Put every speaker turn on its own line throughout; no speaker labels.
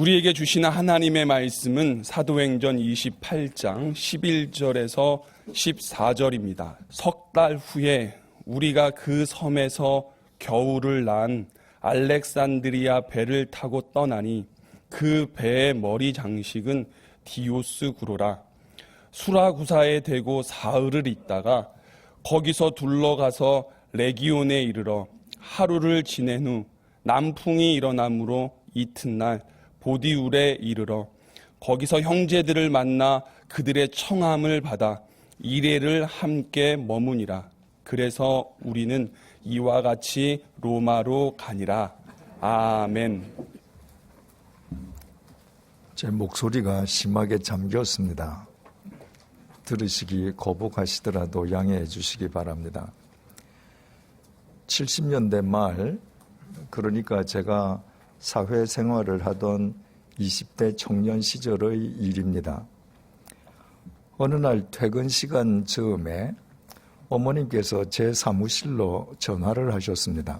우리에게 주시는 하나님의 말씀은 사도행전 28장 11절에서 14절입니다. 석 달 후에 우리가 그 섬에서 겨울을 난 알렉산드리아 배를 타고 떠나니 그 배의 머리 장식은 디오스 구로라. 수라구사에 대고 사흘을 있다가 거기서 둘러가서 레기온에 이르러 하루를 지낸 후 남풍이 일어나므로 이튿날 보디울에 이르러 거기서 형제들을 만나 그들의 청함을 받아 이레를 함께 머무니라. 그래서 우리는 이와 같이 로마로 가니라. 아멘.
제 목소리가 심하게 잠겼습니다. 들으시기 거북하시더라도 양해해 주시기 바랍니다. 70년대 말, 그러니까 제가 사회생활을 하던 20대 청년 시절의 일입니다. 어느 날 퇴근 시간 즈음에 어머님께서 제 사무실로 전화를 하셨습니다.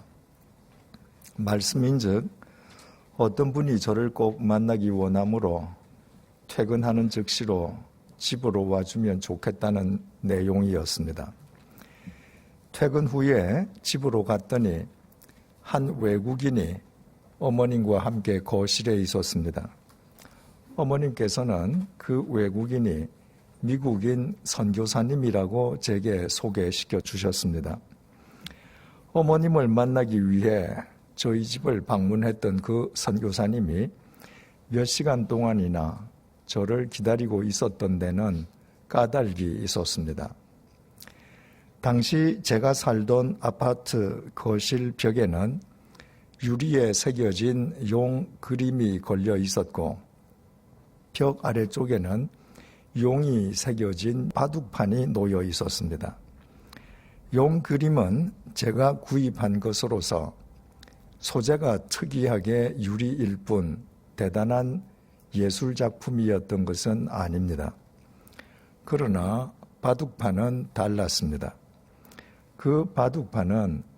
말씀인즉 어떤 분이 저를 꼭 만나기 원하므로 퇴근하는 즉시로 집으로 와주면 좋겠다는 내용이었습니다. 퇴근 후에 집으로 갔더니 한 외국인이 어머님과 함께 거실에 있었습니다. 어머님께서는 그 외국인이 미국인 선교사님이라고 제게 소개시켜 주셨습니다. 어머님을 만나기 위해 저희 집을 방문했던 그 선교사님이 몇 시간 동안이나 저를 기다리고 있었던 데는 까닭이 있었습니다. 당시 제가 살던 아파트 거실 벽에는 유리에 새겨진 용 그림이 걸려 있었고 벽 아래쪽에는 용이 새겨진 바둑판이 놓여 있었습니다. 용 그림은 제가 구입한 것으로서 소재가 특이하게 유리일 뿐 대단한 예술작품이었던 것은 아닙니다. 그러나 바둑판은 달랐습니다. 그 바둑판은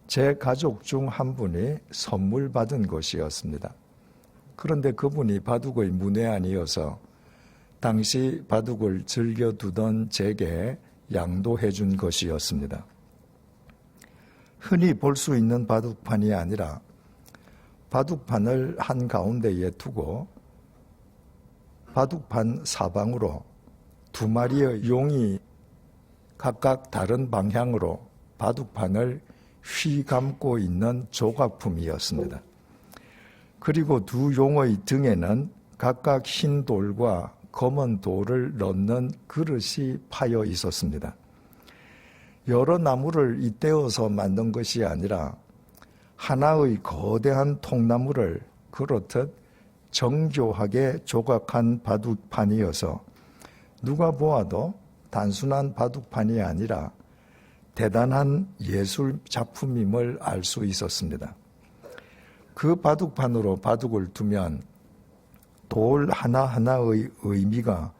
제 가족 중 한 분이 선물 받은 것이었습니다. 그런데 그분이 바둑의 문외한이어서 당시 바둑을 즐겨두던 제게 양도해 준 것이었습니다. 흔히 볼 수 있는 바둑판이 아니라 바둑판을 한가운데에 두고 바둑판 사방으로 두 마리의 용이 각각 다른 방향으로 바둑판을 휘감고 있는 조각품이었습니다. 그리고 두 용의 등에는 각각 흰 돌과 검은 돌을 넣는 그릇이 파여 있었습니다. 여러 나무를 잇대어서 만든 것이 아니라 하나의 거대한 통나무를 그렇듯 정교하게 조각한 바둑판이어서 누가 보아도 단순한 바둑판이 아니라 대단한 예술 작품임을 알 수 있었습니다. 그 바둑판으로 바둑을 두면 돌 하나하나의 의미가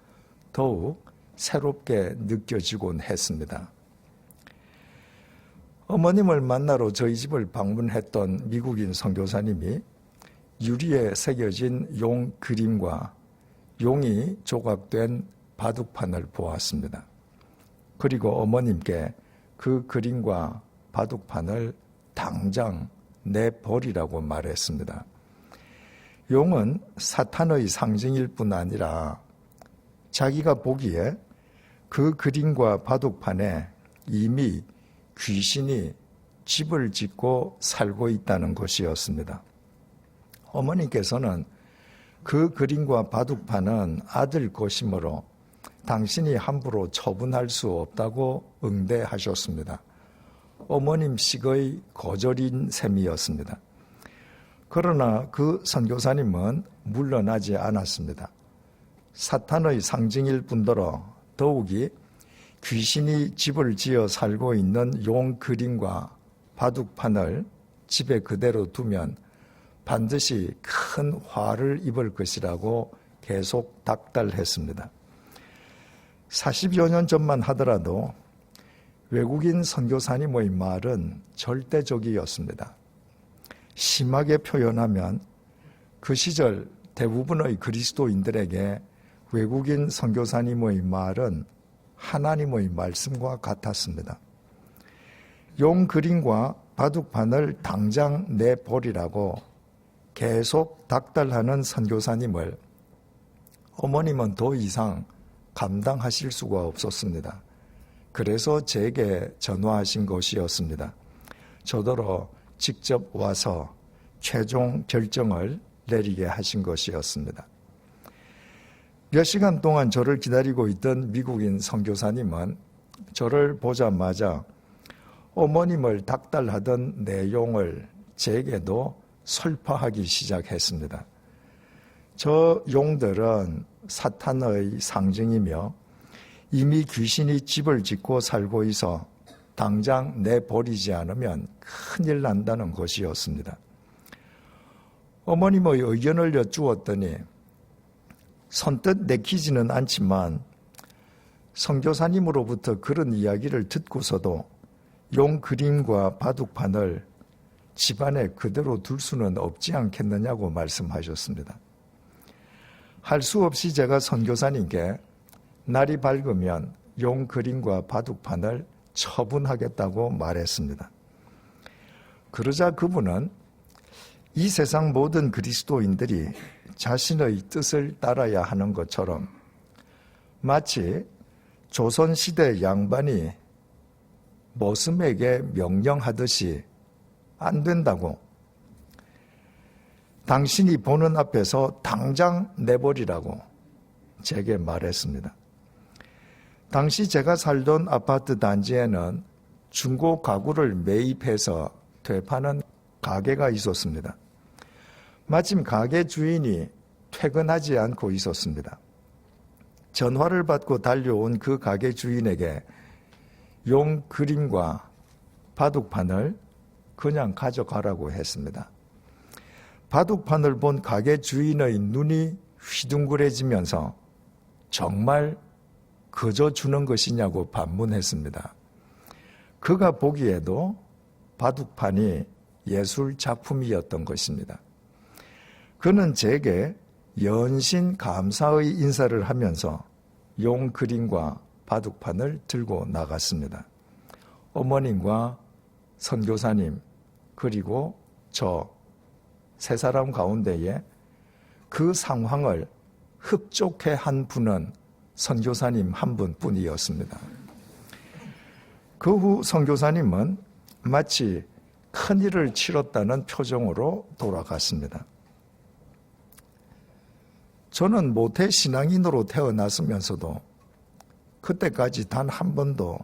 더욱 새롭게 느껴지곤 했습니다. 어머님을 만나러 저희 집을 방문했던 미국인 선교사님이 유리에 새겨진 용 그림과 용이 조각된 바둑판을 보았습니다. 그리고 어머님께 그 그림과 바둑판을 당장 내버리라고 말했습니다. 용은 사탄의 상징일 뿐 아니라 자기가 보기에 그 그림과 바둑판에 이미 귀신이 집을 짓고 살고 있다는 것이었습니다. 어머니께서는 그 그림과 바둑판은 아들 것이므로 당신이 함부로 처분할 수 없다고 응대하셨습니다. 어머님식의 거절인 셈이었습니다. 그러나 그 선교사님은 물러나지 않았습니다. 사탄의 상징일 뿐더러 더욱이 귀신이 집을 지어 살고 있는 용 그림과 바둑판을 집에 그대로 두면 반드시 큰 화를 입을 것이라고 계속 닥달했습니다. 40여 년 전만 하더라도 외국인 선교사님의 말은 절대적이었습니다. 심하게 표현하면 그 시절 대부분의 그리스도인들에게 외국인 선교사님의 말은 하나님의 말씀과 같았습니다. 용 그림과 바둑판을 당장 내버리라고 계속 닥달하는 선교사님을 어머님은 더 이상 감당하실 수가 없었습니다. 그래서 제게 전화하신 것이었습니다. 저더러 직접 와서 최종 결정을 내리게 하신 것이었습니다. 몇 시간 동안 저를 기다리고 있던 미국인 선교사님은 저를 보자마자 어머님을 닥달하던 내용을 제게도 설파하기 시작했습니다. 저 용들은 사탄의 상징이며 이미 귀신이 집을 짓고 살고 있어 당장 내버리지 않으면 큰일 난다는 것이었습니다. 어머님의 의견을 여쭈었더니 선뜻 내키지는 않지만 선교사님으로부터 그런 이야기를 듣고서도 용 그림과 바둑판을 집안에 그대로 둘 수는 없지 않겠느냐고 말씀하셨습니다. 할 수 없이 제가 선교사님께 날이 밝으면 용 그림과 바둑판을 처분하겠다고 말했습니다. 그러자 그분은 이 세상 모든 그리스도인들이 자신의 뜻을 따라야 하는 것처럼 마치 조선시대 양반이 머슴에게 명령하듯이 안 된다고, 당신이 보는 앞에서 당장 내버리라고 제게 말했습니다. 당시 제가 살던 아파트 단지에는 중고 가구를 매입해서 되파는 가게가 있었습니다. 마침 가게 주인이 퇴근하지 않고 있었습니다. 전화를 받고 달려온 그 가게 주인에게 용 그림과 바둑판을 그냥 가져가라고 했습니다. 바둑판을 본 가게 주인의 눈이 휘둥그레지면서 정말 그저 주는 것이냐고 반문했습니다. 그가 보기에도 바둑판이 예술 작품이었던 것입니다. 그는 제게 연신 감사의 인사를 하면서 용 그림과 바둑판을 들고 나갔습니다. 어머님과 선교사님 그리고 저 세 사람 가운데에 그 상황을 흡족해 한 분은 선교사님 한 분뿐이었습니다. 그 후 선교사님은 마치 큰일을 치렀다는 표정으로 돌아갔습니다. 저는 모태 신앙인으로 태어났으면서도 그때까지 단 한 번도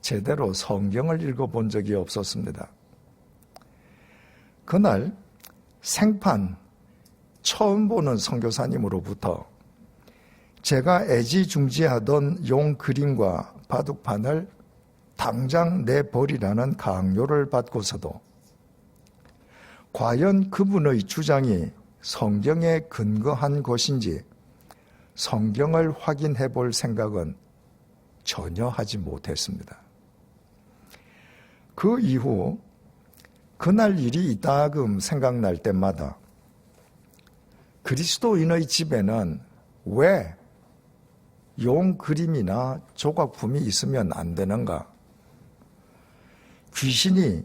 제대로 성경을 읽어본 적이 없었습니다. 그날 생판 처음 보는 선교사님으로부터 제가 애지중지하던 용 그림과 바둑판을 당장 내버리라는 강요를 받고서도 과연 그분의 주장이 성경에 근거한 것인지 성경을 확인해 볼 생각은 전혀 하지 못했습니다. 그 이후 그날 일이 이따금 생각날 때마다 그리스도인의 집에는 왜 용 그림이나 조각품이 있으면 안 되는가? 귀신이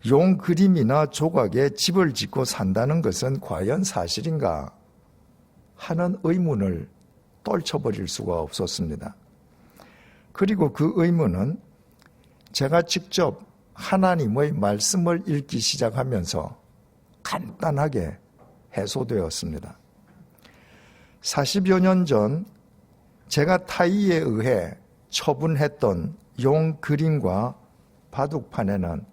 용 그림이나 조각에 집을 짓고 산다는 것은 과연 사실인가? 하는 의문을 떨쳐버릴 수가 없었습니다. 그리고 그 의문은 제가 직접 하나님의 말씀을 읽기 시작하면서 간단하게 해소되었습니다. 40여 년 전 제가 타이에 의해 처분했던 용 그림과 바둑판에는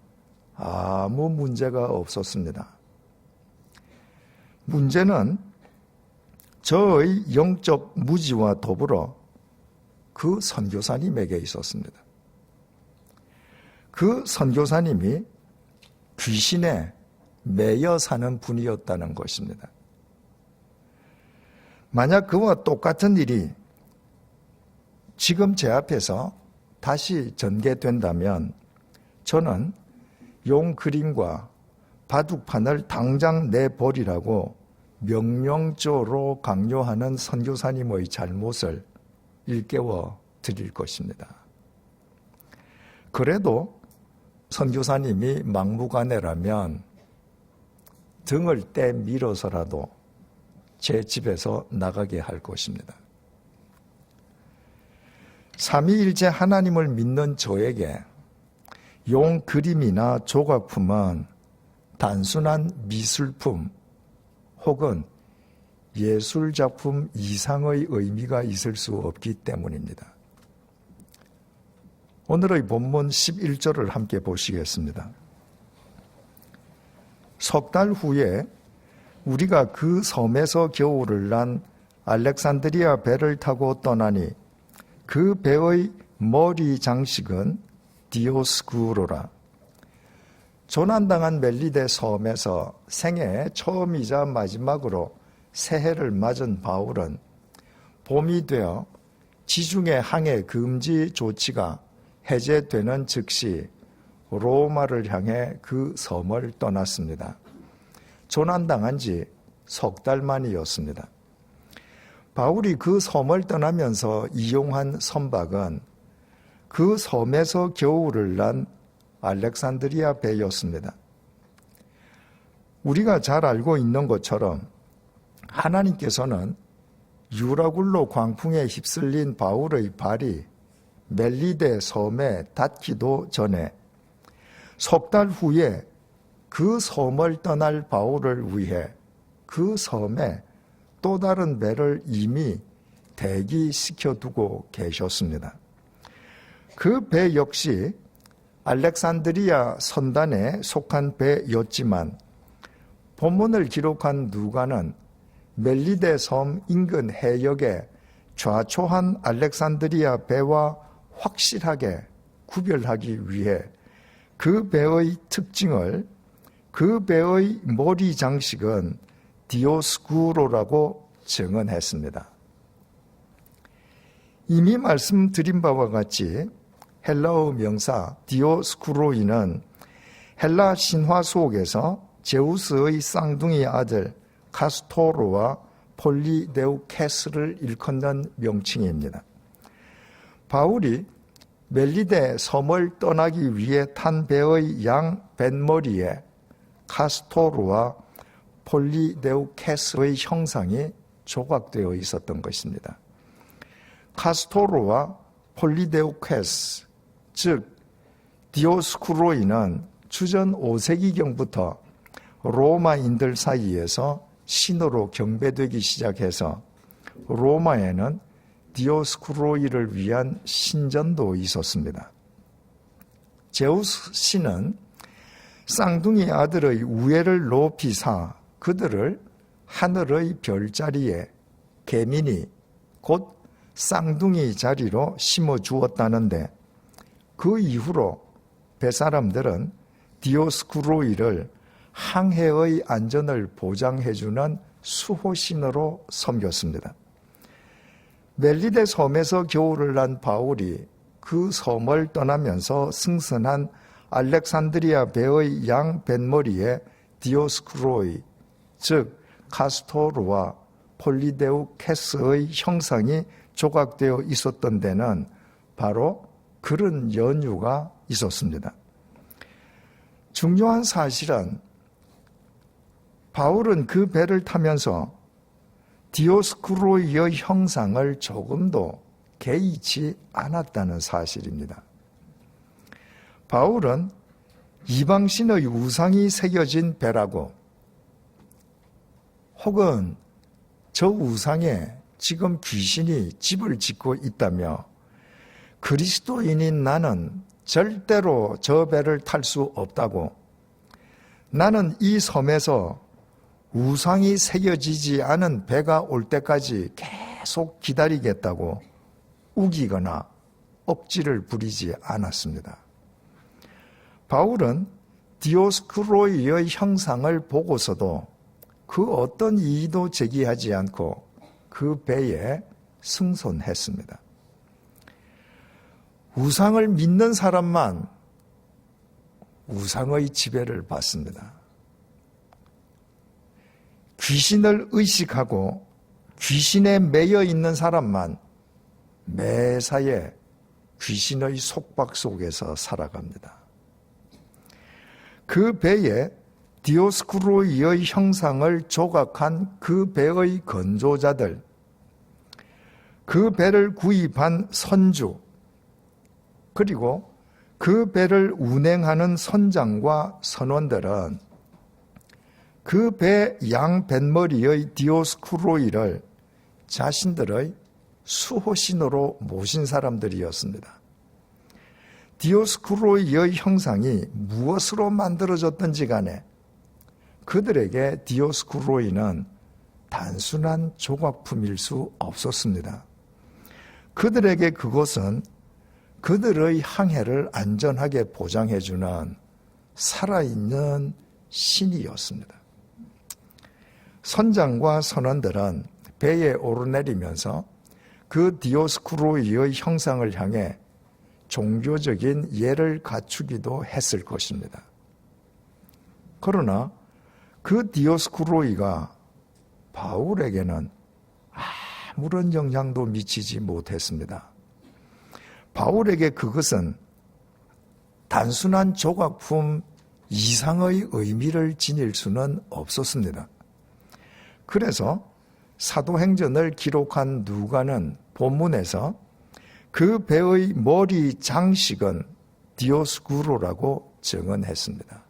아무 문제가 없었습니다. 문제는 저의 영적 무지와 더불어 그 선교사님에게 있었습니다. 그 선교사님이 귀신에 매여 사는 분이었다는 것입니다. 만약 그와 똑같은 일이 지금 제 앞에서 다시 전개된다면 저는 용 그림과 바둑판을 당장 내버리라고 명령조로 강요하는 선교사님의 잘못을 일깨워 드릴 것입니다. 그래도 선교사님이 막무가내라면 등을 떼밀어서라도 제 집에서 나가게 할 것입니다. 삼위일체 하나님을 믿는 저에게 용 그림이나 조각품은 단순한 미술품 혹은 예술작품 이상의 의미가 있을 수 없기 때문입니다. 오늘의 본문 11절을 함께 보시겠습니다. 석 달 후에 우리가 그 섬에서 겨울을 난 알렉산드리아 배를 타고 떠나니 그 배의 머리 장식은 디오스쿠로라. 조난당한 멜리데 섬에서 생애 처음이자 마지막으로 새해를 맞은 바울은 봄이 되어 지중해 항해 금지 조치가 해제되는 즉시 로마를 향해 그 섬을 떠났습니다. 조난당한 지 석 달 만이었습니다. 바울이 그 섬을 떠나면서 이용한 선박은 그 섬에서 겨울을 난 알렉산드리아 배였습니다. 우리가 잘 알고 있는 것처럼 하나님께서는 유라굴로 광풍에 휩쓸린 바울의 발이 멜리데 섬에 닿기도 전에 석 달 후에 그 섬을 떠날 바울을 위해 그 섬에 또 다른 배를 이미 대기시켜두고 계셨습니다. 그 배 역시 알렉산드리아 선단에 속한 배였지만 본문을 기록한 누가는 멜리데 섬 인근 해역에 좌초한 알렉산드리아 배와 확실하게 구별하기 위해 그 배의 특징을 그 배의 머리 장식은 디오스쿠로라고 증언했습니다. 이미 말씀드린 바와 같이 헬라어 명사 디오스쿠로이는 헬라 신화 속에서 제우스의 쌍둥이 아들 카스토로와 폴리데우케스를 일컫는 명칭입니다. 바울이 멜리데 섬을 떠나기 위해 탄 배의 양 뱃머리에 카스토르와 폴리데우케스의 형상이 조각되어 있었던 것입니다. 카스토르와 폴리데우케스, 즉 디오스쿠로이는 주전 5세기경부터 로마인들 사이에서 신으로 경배되기 시작해서 로마에는 디오스쿠로이를 위한 신전도 있었습니다. 제우스 신은 쌍둥이 아들의 우애를 높이 사 그들을 하늘의 별자리에 개민이 곧 쌍둥이 자리로 심어 주었다는데 그 이후로 뱃사람들은 디오스쿠로이를 항해의 안전을 보장해주는 수호신으로 섬겼습니다. 멜리데 섬에서 겨울을 난 바울이 그 섬을 떠나면서 승선한 알렉산드리아 배의 양 뱃머리에 디오스쿠로이, 즉 카스토르와 폴리데우케스의 형상이 조각되어 있었던 데는 바로 그런 연유가 있었습니다. 중요한 사실은 바울은 그 배를 타면서 디오스쿠로이의 형상을 조금도 개의치 않았다는 사실입니다. 바울은 이방신의 우상이 새겨진 배라고 혹은 저 우상에 지금 귀신이 집을 짓고 있다며 그리스도인인 나는 절대로 저 배를 탈 수 없다고, 나는 이 섬에서 우상이 새겨지지 않은 배가 올 때까지 계속 기다리겠다고 우기거나 억지를 부리지 않았습니다. 바울은 디오스쿠로이의 형상을 보고서도 그 어떤 이의도 제기하지 않고 그 배에 승선했습니다. 우상을 믿는 사람만 우상의 지배를 받습니다. 귀신을 의식하고 귀신에 매여 있는 사람만 매사에 귀신의 속박 속에서 살아갑니다. 그 배에 디오스쿠로이의 형상을 조각한 그 배의 건조자들, 그 배를 구입한 선주, 그리고 그 배를 운행하는 선장과 선원들은 그 배 양 뱃머리의 디오스쿠로이를 자신들의 수호신으로 모신 사람들이었습니다. 디오스쿠로이의 형상이 무엇으로 만들어졌든지 간에 그들에게 디오스쿠로이는 단순한 조각품일 수 없었습니다. 그들에게 그것은 그들의 항해를 안전하게 보장해주는 살아있는 신이었습니다. 선장과 선원들은 배에 오르내리면서 그 디오스쿠로이의 형상을 향해 종교적인 예를 갖추기도 했을 것입니다. 그러나 그 디오스쿠로이가 바울에게는 아무런 영향도 미치지 못했습니다. 바울에게 그것은 단순한 조각품 이상의 의미를 지닐 수는 없었습니다. 그래서 사도행전을 기록한 누가는 본문에서 그 배의 머리 장식은 디오스쿠로라고 증언했습니다.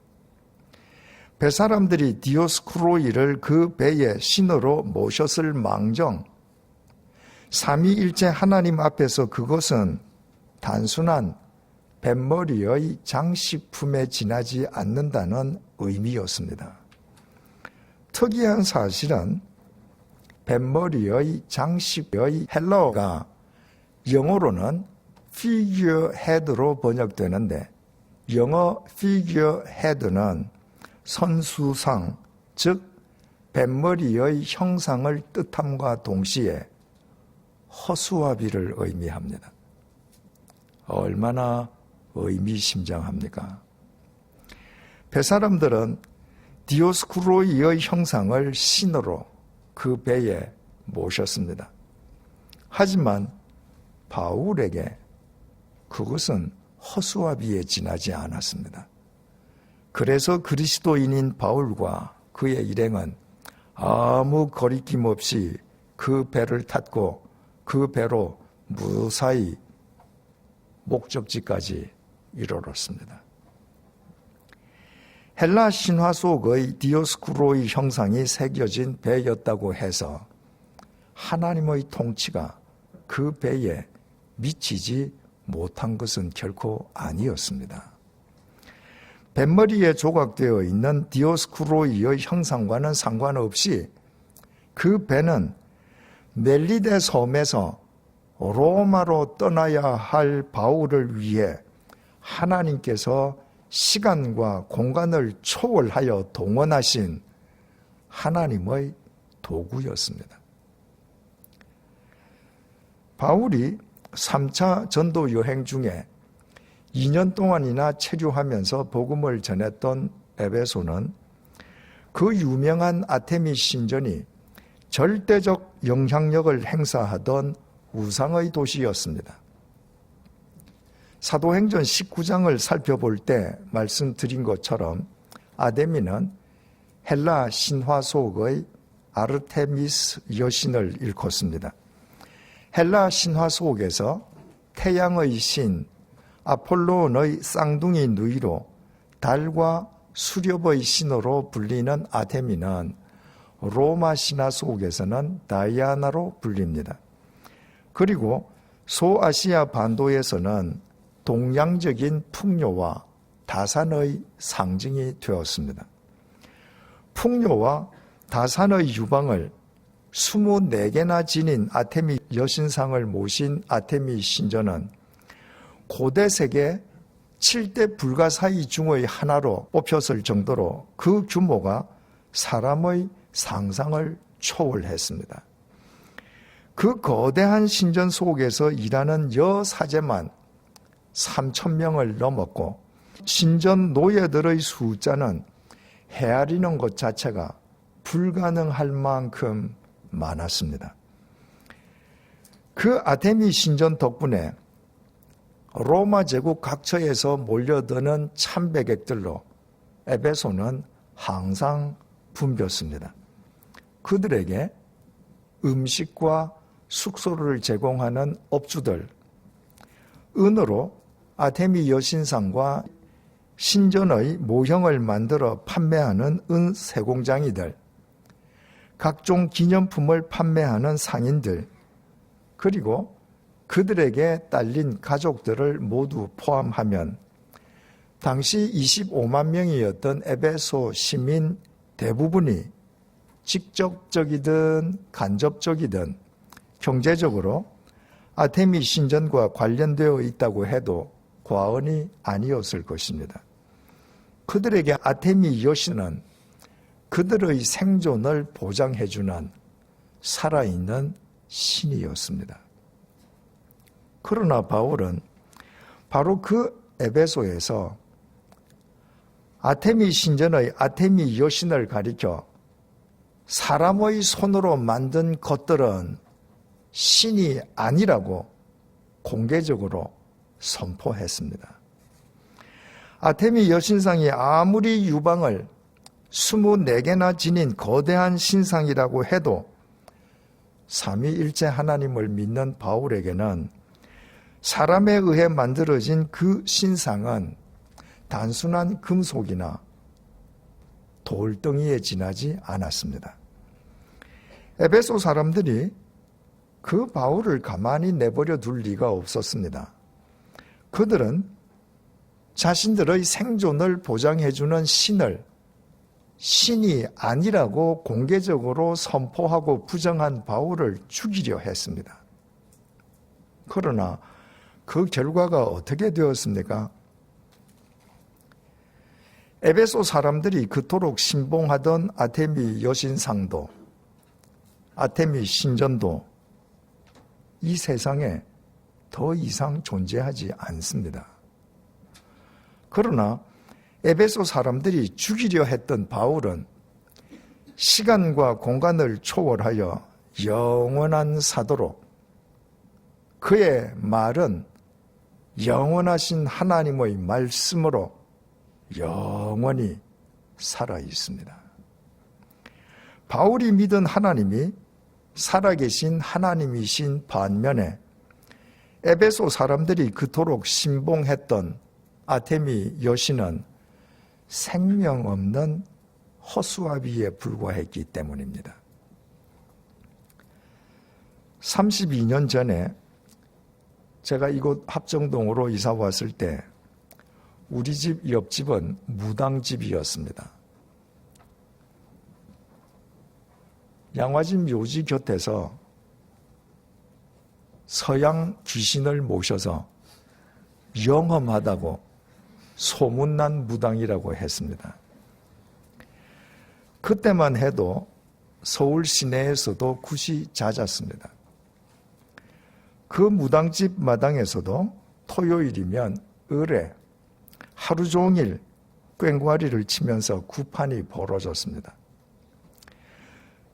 배사람들이 디오스쿠로이를 그 배의 신으로 모셨을 망정, 삼위일체 하나님 앞에서 그것은 단순한 뱃머리의 장식품에 지나지 않는다는 의미였습니다. 특이한 사실은 뱃머리의 장식의 헬라어가 영어로는 figurehead로 번역되는데 영어 figurehead는 선수상, 즉 뱃머리의 형상을 뜻함과 동시에 허수아비를 의미합니다. 얼마나 의미심장합니까? 배사람들은 디오스쿠로이의 형상을 신으로 그 배에 모셨습니다. 하지만 바울에게 그것은 허수아비에 지나지 않았습니다. 그래서 그리스도인인 바울과 그의 일행은 아무 거리낌 없이 그 배를 탔고 그 배로 무사히 목적지까지 이르렀습니다. 헬라 신화 속의 디오스쿠로이 형상이 새겨진 배였다고 해서 하나님의 통치가 그 배에 미치지 못한 것은 결코 아니었습니다. 뱃머리에 조각되어 있는 디오스쿠로이의 형상과는 상관없이 그 배는 멜리데 섬에서 로마로 떠나야 할 바울을 위해 하나님께서 시간과 공간을 초월하여 동원하신 하나님의 도구였습니다. 바울이 3차 전도 여행 중에 2년 동안이나 체류하면서 복음을 전했던 에베소는 그 유명한 아테미 신전이 절대적 영향력을 행사하던 우상의 도시였습니다. 사도행전 19장을 살펴볼 때 말씀드린 것처럼 아데미는 헬라 신화 속의 아르테미스 여신을 일컫습니다. 헬라 신화 속에서 태양의 신 아폴론의 쌍둥이 누이로 달과 수렵의 신으로 불리는 아데미는 로마 신화 속에서는 다이아나로 불립니다. 그리고 소아시아 반도에서는 동양적인 풍요와 다산의 상징이 되었습니다. 풍요와 다산의 유방을 24개나 지닌 아테미 여신상을 모신 아테미 신전은 고대 세계 7대 불가사의 중의 하나로 뽑혔을 정도로 그 규모가 사람의 상상을 초월했습니다. 그 거대한 신전 속에서 일하는 여사제만 3,000명을 넘었고 신전 노예들의 숫자는 헤아리는 것 자체가 불가능할 만큼 많았습니다. 그 아테미 신전 덕분에 로마 제국 각처에서 몰려드는 참배객들로 에베소는 항상 붐볐습니다. 그들에게 음식과 숙소를 제공하는 업주들, 은으로 아테미 여신상과 신전의 모형을 만들어 판매하는 은세공장이들, 각종 기념품을 판매하는 상인들, 그리고 그들에게 딸린 가족들을 모두 포함하면 당시 25만 명이었던 에베소 시민 대부분이 직접적이든 간접적이든 경제적으로 아테미 신전과 관련되어 있다고 해도 과언이 아니었을 것입니다. 그들에게 아테미 여신은 그들의 생존을 보장해주는 살아있는 신이었습니다. 그러나 바울은 바로 그 에베소에서 아테미 신전의 아테미 여신을 가리켜 사람의 손으로 만든 것들은 신이 아니라고 공개적으로 선포했습니다. 아테미 여신상이 아무리 유방을 24개나 지닌 거대한 신상이라고 해도 삼위일체 하나님을 믿는 바울에게는 사람에 의해 만들어진 그 신상은 단순한 금속이나 돌덩이에 지나지 않았습니다. 에베소 사람들이 그 바울을 가만히 내버려 둘 리가 없었습니다. 그들은 자신들의 생존을 보장해주는 신을 신이 아니라고 공개적으로 선포하고 부정한 바울을 죽이려 했습니다. 그러나 그 결과가 어떻게 되었습니까? 에베소 사람들이 그토록 신봉하던 아테미 여신상도 아테미 신전도 이 세상에 더 이상 존재하지 않습니다. 그러나 에베소 사람들이 죽이려 했던 바울은 시간과 공간을 초월하여 영원한 사도로, 그의 말은 영원하신 하나님의 말씀으로 영원히 살아 있습니다. 바울이 믿은 하나님이 살아계신 하나님이신 반면에 에베소 사람들이 그토록 신봉했던 아테미 여신은 생명 없는 허수아비에 불과했기 때문입니다. 32년 전에 제가 이곳 합정동으로 이사 왔을 때 우리 집 옆집은 무당집이었습니다. 양화진 묘지 곁에서 서양 귀신을 모셔서 영험하다고 소문난 무당이라고 했습니다. 그때만 해도 서울 시내에서도 굿이 잦았습니다. 그 무당집 마당에서도 토요일이면 을에 하루 종일 꽹과리를 치면서 구판이 벌어졌습니다.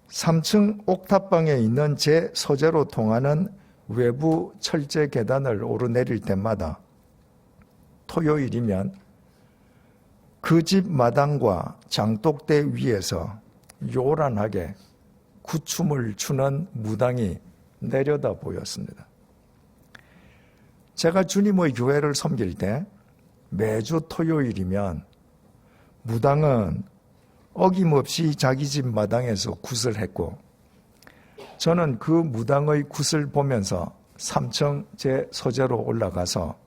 3층 옥탑방에 있는 제 서재로 통하는 외부 철제 계단을 오르내릴 때마다 토요일이면 그 집 마당과 장독대 위에서 요란하게 구춤을 추는 무당이 내려다 보였습니다. 제가 주님의 교회를 섬길 때 매주 토요일이면 무당은 어김없이 자기 집 마당에서 굿을 했고, 저는 그 무당의 굿을 보면서 3층 제 서재로 올라가서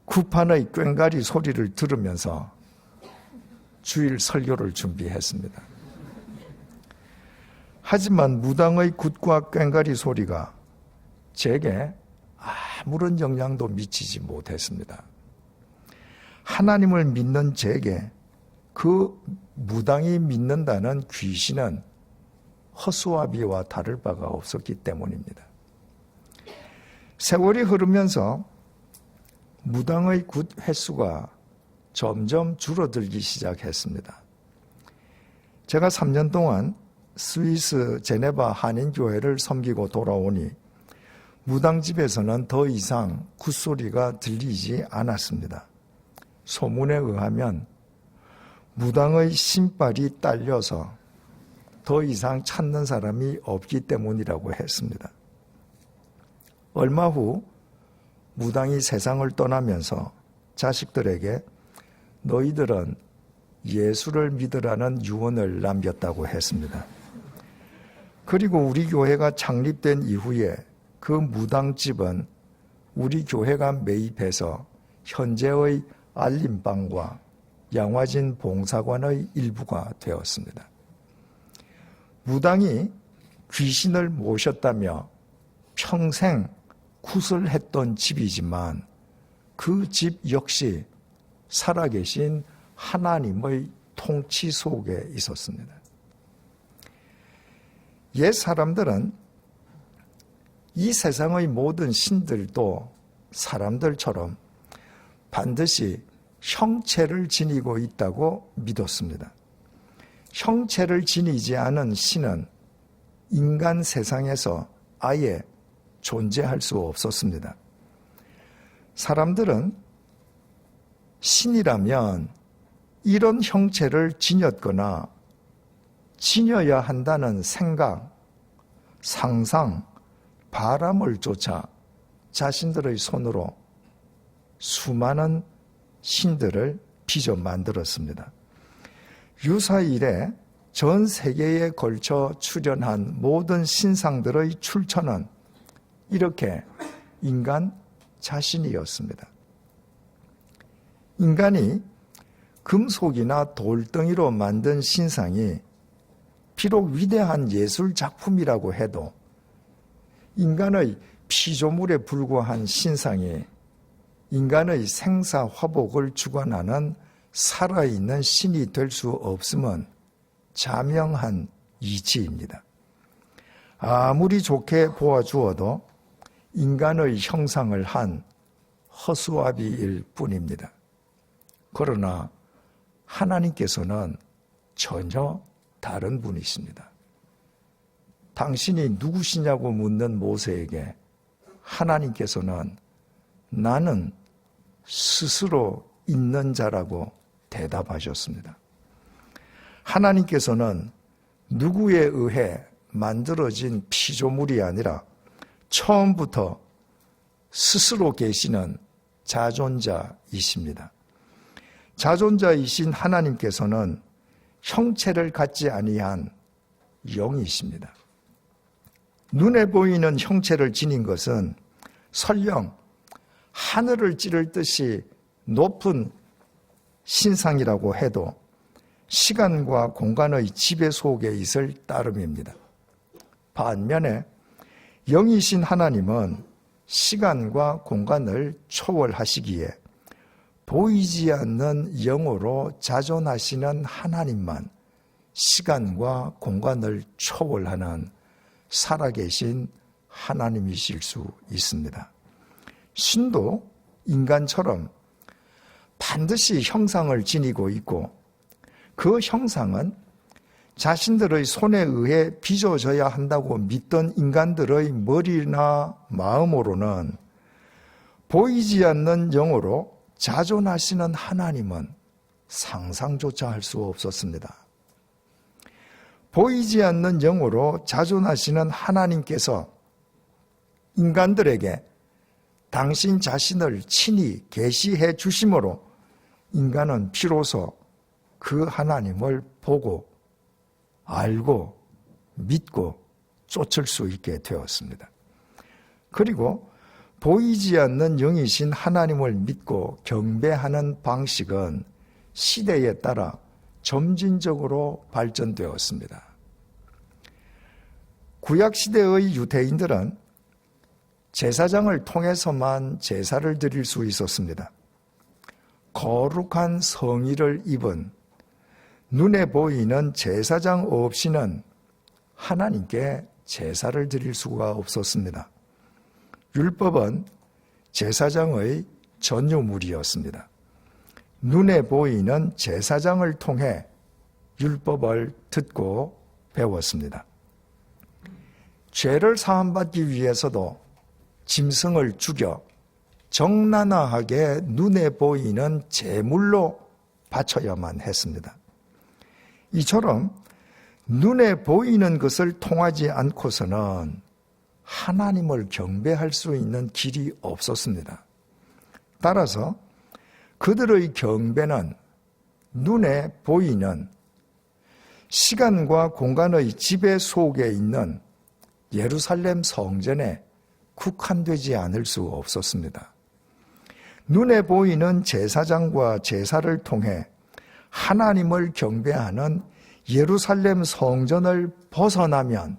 구판의 꽹과리 소리를 들으면서 주일 설교를 준비했습니다. 하지만 무당의 굿과 꽹과리 소리가 제게 아무런 영향도 미치지 못했습니다. 하나님을 믿는 제게 그 무당이 믿는다는 귀신은 허수아비와 다를 바가 없었기 때문입니다. 세월이 흐르면서 무당의 굿 횟수가 점점 줄어들기 시작했습니다. 제가 3년 동안 스위스 제네바 한인교회를 섬기고 돌아오니 무당집에서는 더 이상 굿소리가 들리지 않았습니다. 소문에 의하면 무당의 신발이 딸려서 더 이상 찾는 사람이 없기 때문이라고 했습니다. 얼마 후 무당이 세상을 떠나면서 자식들에게 너희들은 예수를 믿으라는 유언을 남겼다고 했습니다. 그리고 우리 교회가 창립된 이후에 그 무당집은 우리 교회가 매입해서 현재의 알림방과 양화진 봉사관의 일부가 되었습니다. 무당이 귀신을 모셨다며 평생 굿을 했던 집이지만 그 집 역시 살아계신 하나님의 통치 속에 있었습니다. 옛 사람들은 이 세상의 모든 신들도 사람들처럼 반드시 형체를 지니고 있다고 믿었습니다. 형체를 지니지 않은 신은 인간 세상에서 아예 존재할 수 없었습니다. 사람들은 신이라면 이런 형체를 지녔거나 지녀야 한다는 생각, 상상, 바람을 쫓아 자신들의 손으로 수많은 신들을 빚어 만들었습니다. 유사 이래 전 세계에 걸쳐 출현한 모든 신상들의 출처는 이렇게 인간 자신이었습니다. 인간이 금속이나 돌덩이로 만든 신상이 비록 위대한 예술 작품이라고 해도 인간의 피조물에 불과한 신상이 인간의 생사화복을 주관하는 살아있는 신이 될 수 없음은 자명한 이치입니다. 아무리 좋게 보아주어도 인간의 형상을 한 허수아비일 뿐입니다. 그러나 하나님께서는 전혀 다른 분이십니다. 당신이 누구시냐고 묻는 모세에게 하나님께서는 나는 스스로 있는 자라고 대답하셨습니다. 하나님께서는 누구에 의해 만들어진 피조물이 아니라 처음부터 스스로 계시는 자존자이십니다. 자존자이신 하나님께서는 형체를 갖지 아니한 영이십니다. 눈에 보이는 형체를 지닌 것은 설령 하늘을 찌를 듯이 높은 신상이라고 해도 시간과 공간의 지배 속에 있을 따름입니다. 반면에 영이신 하나님은 시간과 공간을 초월하시기에 보이지 않는 영으로 자존하시는 하나님만 시간과 공간을 초월하는 살아계신 하나님이실 수 있습니다. 신도 인간처럼 반드시 형상을 지니고 있고 그 형상은 자신들의 손에 의해 빚어져야 한다고 믿던 인간들의 머리나 마음으로는 보이지 않는 영으로 자존하시는 하나님은 상상조차 할 수 없었습니다. 보이지 않는 영으로 자존하시는 하나님께서 인간들에게 당신 자신을 친히 계시해 주심으로 인간은 비로소 그 하나님을 보고 알고 믿고 쫓을 수 있게 되었습니다. 그리고 보이지 않는 영이신 하나님을 믿고 경배하는 방식은 시대에 따라 점진적으로 발전되었습니다. 구약시대의 유대인들은 제사장을 통해서만 제사를 드릴 수 있었습니다. 거룩한 성의를 입은 눈에 보이는 제사장 없이는 하나님께 제사를 드릴 수가 없었습니다. 율법은 제사장의 전유물이었습니다. 눈에 보이는 제사장을 통해 율법을 듣고 배웠습니다. 죄를 사함받기 위해서도 짐승을 죽여 정난하게 눈에 보이는 제물로 바쳐야만 했습니다. 이처럼 눈에 보이는 것을 통하지 않고서는 하나님을 경배할 수 있는 길이 없었습니다. 따라서 그들의 경배는 눈에 보이는 시간과 공간의 지배 속에 있는 예루살렘 성전에 국한되지 않을 수 없었습니다. 눈에 보이는 제사장과 제사를 통해 하나님을 경배하는 예루살렘 성전을 벗어나면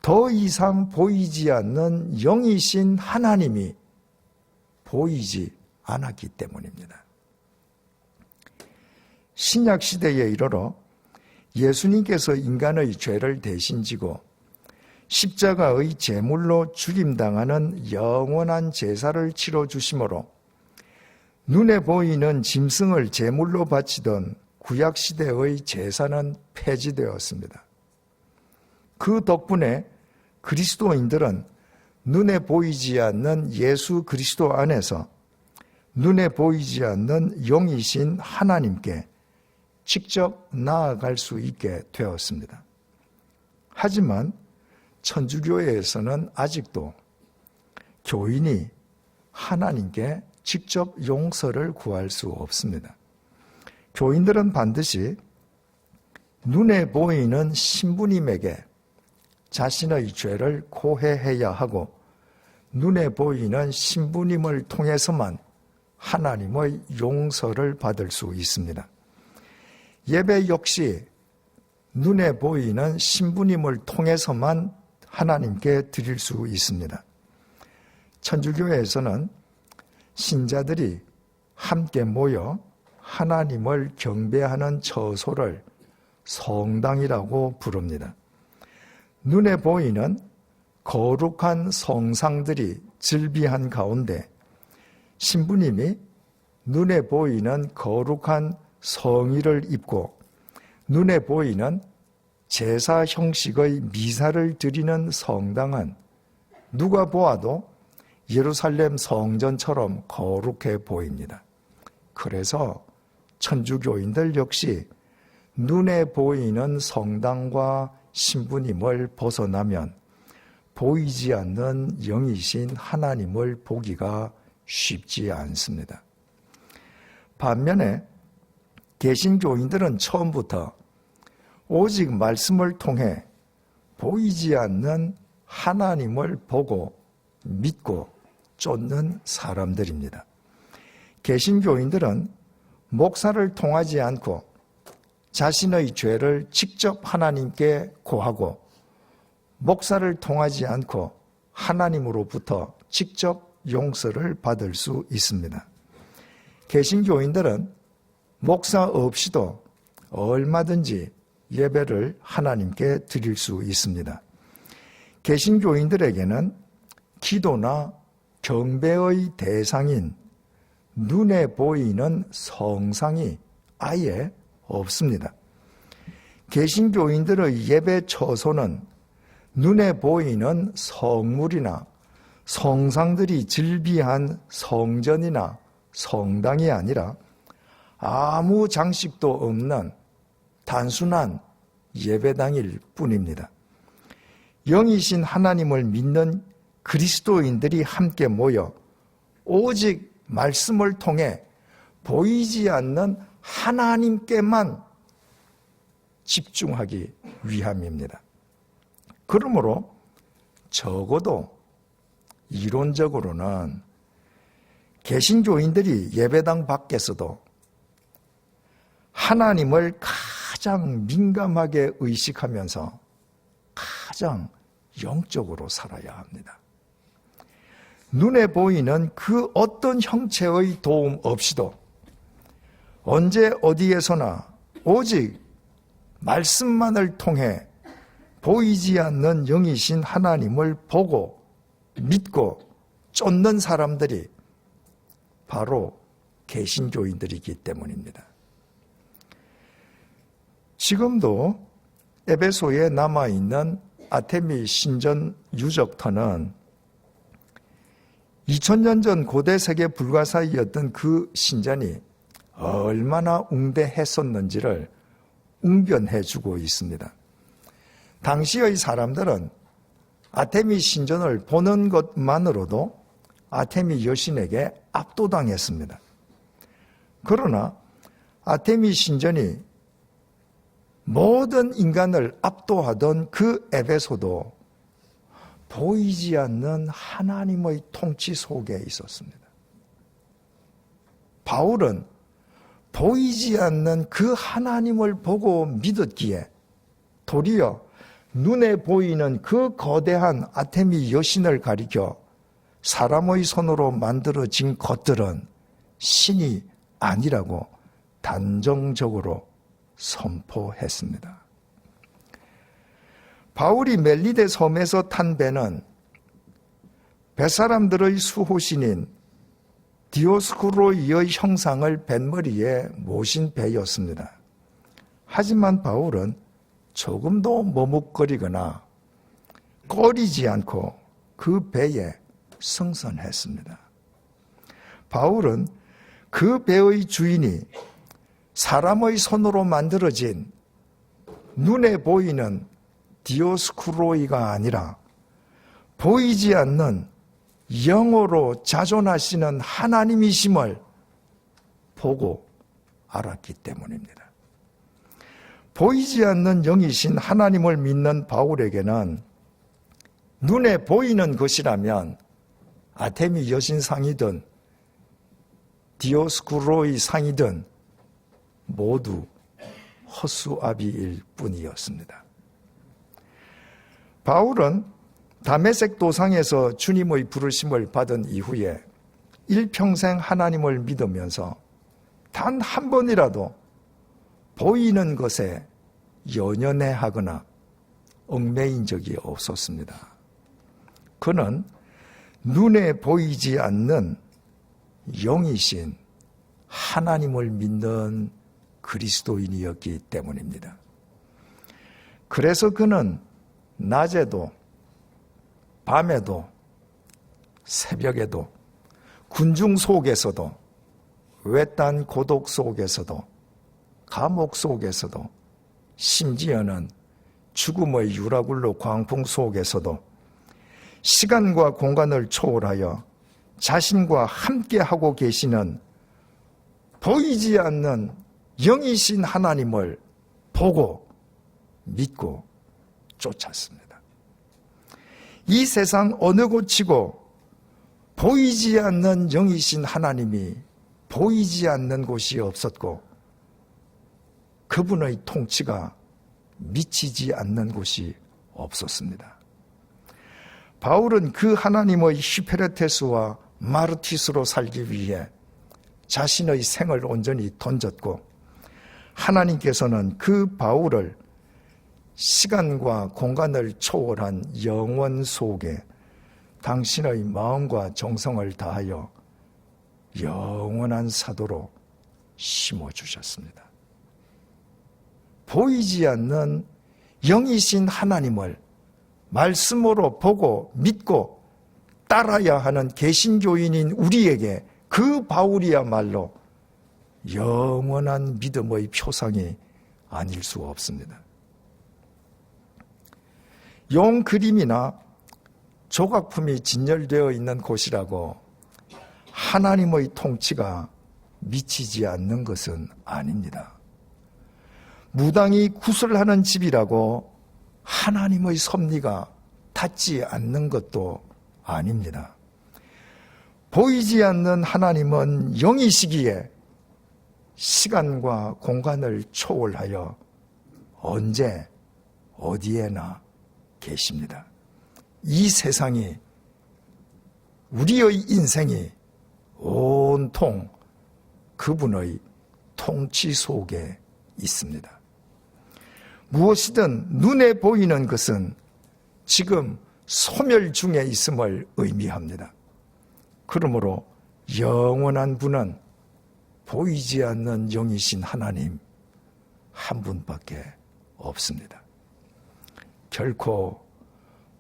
더 이상 보이지 않는 영이신 하나님이 보이지 않았기 때문입니다. 신약 시대에 이르러 예수님께서 인간의 죄를 대신 지고 십자가의 제물로 죽임당하는 영원한 제사를 치러주심으로 눈에 보이는 짐승을 제물로 바치던 구약시대의 제사는 폐지되었습니다. 그 덕분에 그리스도인들은 눈에 보이지 않는 예수 그리스도 안에서 눈에 보이지 않는 영이신 하나님께 직접 나아갈 수 있게 되었습니다. 하지만 천주교회에서는 아직도 교인이 하나님께 직접 용서를 구할 수 없습니다. 교인들은 반드시 눈에 보이는 신부님에게 자신의 죄를 고해해야 하고 눈에 보이는 신부님을 통해서만 하나님의 용서를 받을 수 있습니다. 예배 역시 눈에 보이는 신부님을 통해서만 하나님께 드릴 수 있습니다. 천주교회에서는 신자들이 함께 모여 하나님을 경배하는 처소를 성당이라고 부릅니다. 눈에 보이는 거룩한 성상들이 즐비한 가운데 신부님이 눈에 보이는 거룩한 성의를 입고 눈에 보이는 제사 형식의 미사를 드리는 성당은 누가 보아도 예루살렘 성전처럼 거룩해 보입니다. 그래서 천주교인들 역시 눈에 보이는 성당과 신부님을 벗어나면 보이지 않는 영이신 하나님을 보기가 쉽지 않습니다. 반면에 개신교인들은 처음부터 오직 말씀을 통해 보이지 않는 하나님을 보고 믿고 쫓는 사람들입니다. 개신교인들은 목사를 통하지 않고 자신의 죄를 직접 하나님께 고하고 목사를 통하지 않고 하나님으로부터 직접 용서를 받을 수 있습니다. 개신교인들은 목사 없이도 얼마든지 예배를 하나님께 드릴 수 있습니다. 개신교인들에게는 기도나 경배의 대상인 눈에 보이는 성상이 아예 없습니다. 개신교인들의 예배 처소는 눈에 보이는 성물이나 성상들이 즐비한 성전이나 성당이 아니라 아무 장식도 없는 단순한 예배당일 뿐입니다. 영이신 하나님을 믿는 그리스도인들이 함께 모여 오직 말씀을 통해 보이지 않는 하나님께만 집중하기 위함입니다. 그러므로 적어도 이론적으로는 개신교인들이 예배당 밖에서도 하나님을 가장 민감하게 의식하면서 가장 영적으로 살아야 합니다. 눈에 보이는 그 어떤 형체의 도움 없이도 언제 어디에서나 오직 말씀만을 통해 보이지 않는 영이신 하나님을 보고 믿고 쫓는 사람들이 바로 개신교인들이기 때문입니다. 지금도 에베소에 남아있는 아테미 신전 유적터는 2000년 전 고대 세계 불가사의였던 그 신전이 얼마나 웅대했었는지를 웅변해주고 있습니다. 당시의 사람들은 아테미 신전을 보는 것만으로도 아테미 여신에게 압도당했습니다. 그러나 아테미 신전이 모든 인간을 압도하던 그 에베소도 보이지 않는 하나님의 통치 속에 있었습니다. 바울은 보이지 않는 그 하나님을 보고 믿었기에 도리어 눈에 보이는 그 거대한 아테미 여신을 가리켜 사람의 손으로 만들어진 것들은 신이 아니라고 단정적으로 선포했습니다. 바울이 멜리데 섬에서 탄 배는 뱃사람들의 수호신인 디오스쿠로이의 형상을 뱃머리에 모신 배였습니다. 하지만 바울은 조금도 머뭇거리거나 꺼리지 않고 그 배에 승선했습니다. 바울은 그 배의 주인이 사람의 손으로 만들어진 눈에 보이는 디오스쿠로이가 아니라 보이지 않는 영어로 자존하시는 하나님이심을 보고 알았기 때문입니다. 보이지 않는 영이신 하나님을 믿는 바울에게는 눈에 보이는 것이라면 아테미 여신상이든 디오스쿠로이 상이든 모두 허수아비일 뿐이었습니다. 바울은 다메섹 도상에서 주님의 부르심을 받은 이후에 일평생 하나님을 믿으면서 단 한 번이라도 보이는 것에 연연해하거나 얽매인 적이 없었습니다. 그는 눈에 보이지 않는 영이신 하나님을 믿는 그리스도인이었기 때문입니다. 그래서 그는 낮에도 밤에도 새벽에도 군중 속에서도 외딴 고독 속에서도 감옥 속에서도 심지어는 죽음의 유라굴로 광풍 속에서도 시간과 공간을 초월하여 자신과 함께하고 계시는 보이지 않는 영이신 하나님을 보고 믿고 쫓았습니다. 이 세상 어느 곳이고 보이지 않는 영이신 하나님이 보이지 않는 곳이 없었고 그분의 통치가 미치지 않는 곳이 없었습니다. 바울은 그 하나님의 히페레테스와 마르티스로 살기 위해 자신의 생을 온전히 던졌고 하나님께서는 그 바울을 시간과 공간을 초월한 영원 속에 당신의 마음과 정성을 다하여 영원한 사도로 심어주셨습니다. 보이지 않는 영이신 하나님을 말씀으로 보고 믿고 따라야 하는 개신교인인 우리에게 그 바울이야말로 영원한 믿음의 표상이 아닐 수 없습니다. 용 그림이나 조각품이 진열되어 있는 곳이라고 하나님의 통치가 미치지 않는 것은 아닙니다. 무당이 구슬하는 집이라고 하나님의 섭리가 닿지 않는 것도 아닙니다. 보이지 않는 하나님은 영이시기에 시간과 공간을 초월하여 언제 어디에나 계십니다. 이 세상이 우리의 인생이 온통 그분의 통치 속에 있습니다. 무엇이든 눈에 보이는 것은 지금 소멸 중에 있음을 의미합니다. 그러므로 영원한 분은 보이지 않는 영이신 하나님, 한 분밖에 없습니다. 결코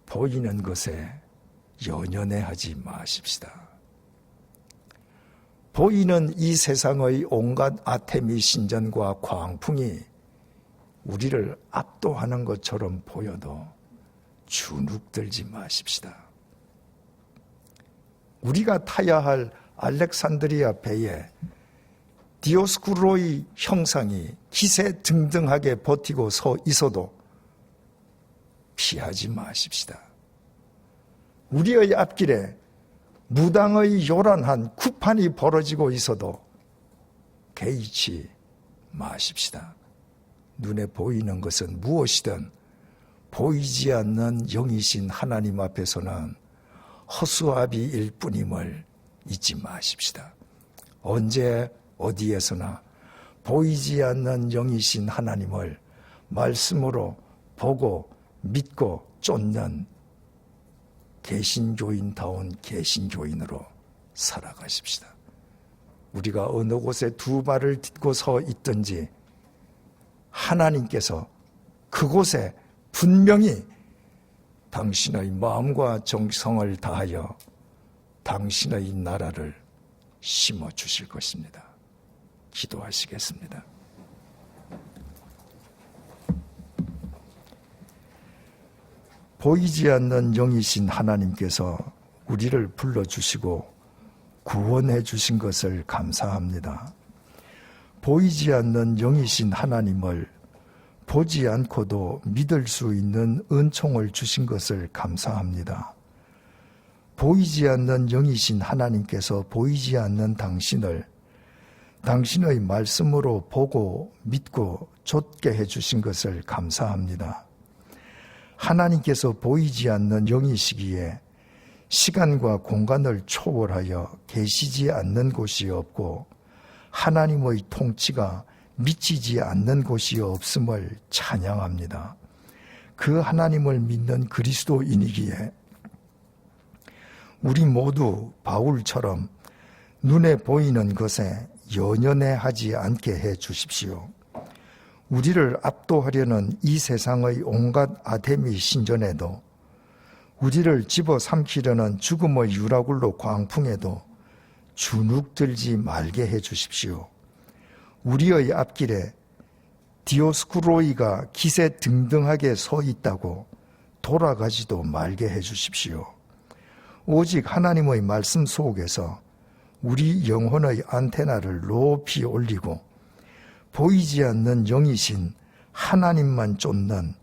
보이는 것에 연연해하지 마십시다. 보이는 이 세상의 온갖 아테미 신전과 광풍이 우리를 압도하는 것처럼 보여도 주눅들지 마십시다. 우리가 타야 할 알렉산드리아 배에 디오스쿠로의 형상이 기세등등하게 버티고 서 있어도 피하지 마십시다. 우리의 앞길에 무당의 요란한 구판이 벌어지고 있어도 개의치 마십시다. 눈에 보이는 것은 무엇이든 보이지 않는 영이신 하나님 앞에서는 허수아비일 뿐임을 잊지 마십시다. 언제 어디에서나 보이지 않는 영이신 하나님을 말씀으로 보고 믿고 쫓는 개신교인다운 개신교인으로 살아가십시다. 우리가 어느 곳에 두 발을 딛고 서 있든지 하나님께서 그곳에 분명히 당신의 마음과 정성을 다하여 당신의 나라를 심어주실 것입니다. 기도하시겠습니다. 보이지 않는 영이신 하나님께서 우리를 불러주시고 구원해 주신 것을 감사합니다. 보이지 않는 영이신 하나님을 보지 않고도 믿을 수 있는 은총을 주신 것을 감사합니다. 보이지 않는 영이신 하나님께서 보이지 않는 당신을 당신의 말씀으로 보고 믿고 좇게 해주신 것을 감사합니다. 하나님께서 보이지 않는 영이시기에 시간과 공간을 초월하여 계시지 않는 곳이 없고 하나님의 통치가 미치지 않는 곳이 없음을 찬양합니다. 그 하나님을 믿는 그리스도인이기에 우리 모두 바울처럼 눈에 보이는 것에 연연해하지 않게 해 주십시오. 우리를 압도하려는 이 세상의 온갖 아데미 신전에도 우리를 집어삼키려는 죽음의 유라굴로 광풍에도 주눅들지 말게 해 주십시오. 우리의 앞길에 디오스쿠로이가 기세등등하게 서 있다고 돌아가지도 말게 해 주십시오. 오직 하나님의 말씀 속에서 우리 영혼의 안테나를 높이 올리고 보이지 않는 영이신 하나님만 쫓는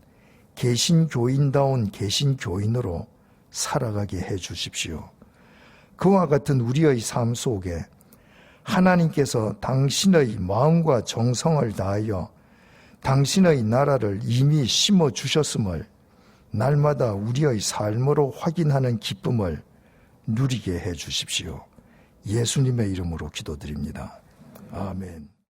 개신교인다운 개신교인으로 살아가게 해 주십시오. 그와 같은 우리의 삶 속에 하나님께서 당신의 마음과 정성을 다하여 당신의 나라를 이미 심어주셨음을 날마다 우리의 삶으로 확인하는 기쁨을 누리게 해 주십시오. 예수님의 이름으로 기도드립니다. 아멘.